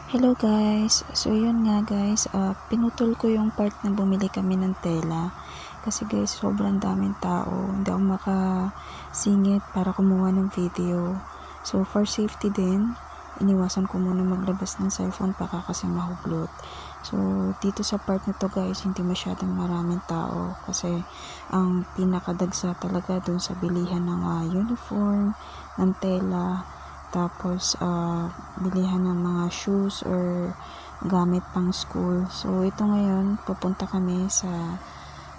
Hello guys, so yun nga guys, pinutol ko yung part na bumili kami ng tela kasi guys sobrang daming tao, hindi ako makasingit para kumuha ng video. So for safety din, iniwasan ko muna maglabas ng cellphone baka kasi mahuglot. So dito sa part na to guys, hindi masyadong maraming tao kasi ang pinakadagsa talaga dun sa bilihan ng uniform, ng tela, tapos bilihan ng mga shoes or gamit pang school. So ito ngayon pupunta kami sa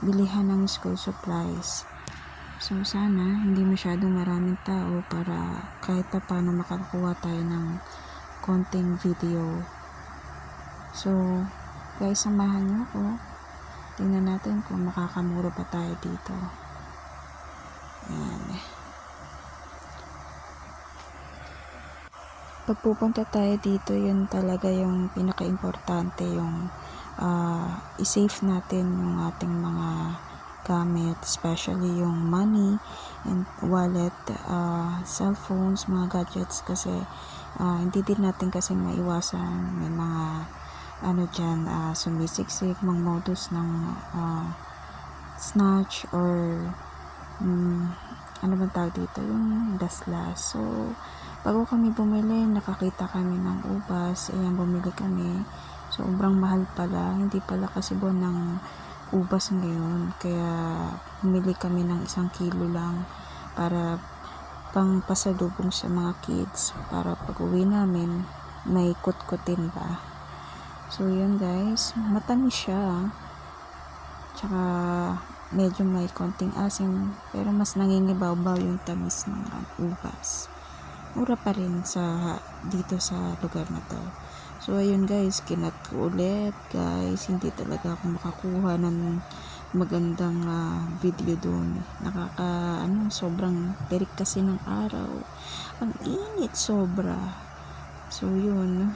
bilihan ng school supplies. So sana hindi masyadong maraming tao para kahit pa paano makakuha tayo ng konting video. So guys, samahan niyo ako. Tingnan natin kung makakamura pa tayo dito. Ayan. Pag pupunta tayo dito, yun talaga yung pinaka-importante, yung i-save natin yung ating mga gamit, especially yung money and wallet, cellphones, mga gadgets, kasi hindi din natin kasi maiwasan may mga dyan, sumisiksik, mga modus ng snatch or ano bang tawag dito, yung daslas. So bago kami bumili, nakakita kami ng ubas. Ayan, bumili kami. Sobrang mahal pala. Hindi pala kasi buwan ng ubas ngayon. Kaya bumili kami ng 1 kilo lang para pang pasalubong sa mga kids. Para pag uwi namin, may kutkutin ba. So yun guys, matamis siya. Tsaka medyo may konting asim, pero mas nangingibaw-baw yung tamis ng ubas. Mura pa rin dito sa lugar na to. So ayun guys, kinat ko ulit guys, hindi talaga ako makakuha ng magandang video doon. Sobrang terik kasi ng araw, ang init sobra. So yun,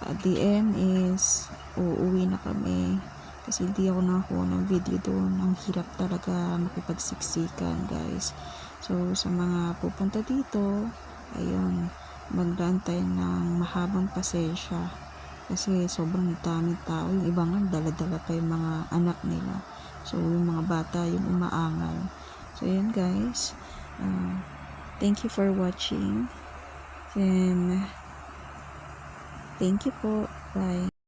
at the end is uuwi na kami kasi hindi ako nakakuha ng video doon. Ang hirap talaga makipagsiksikan guys. So sa mga pupunta dito, ayun, magdaan tayo ng mahabang pasensya kasi sobrang daming tao. Yung iba nga dala-dala pa yung mga anak nila. So yung mga bata yung umaangal. So yun guys, thank you for watching and thank you po, bye.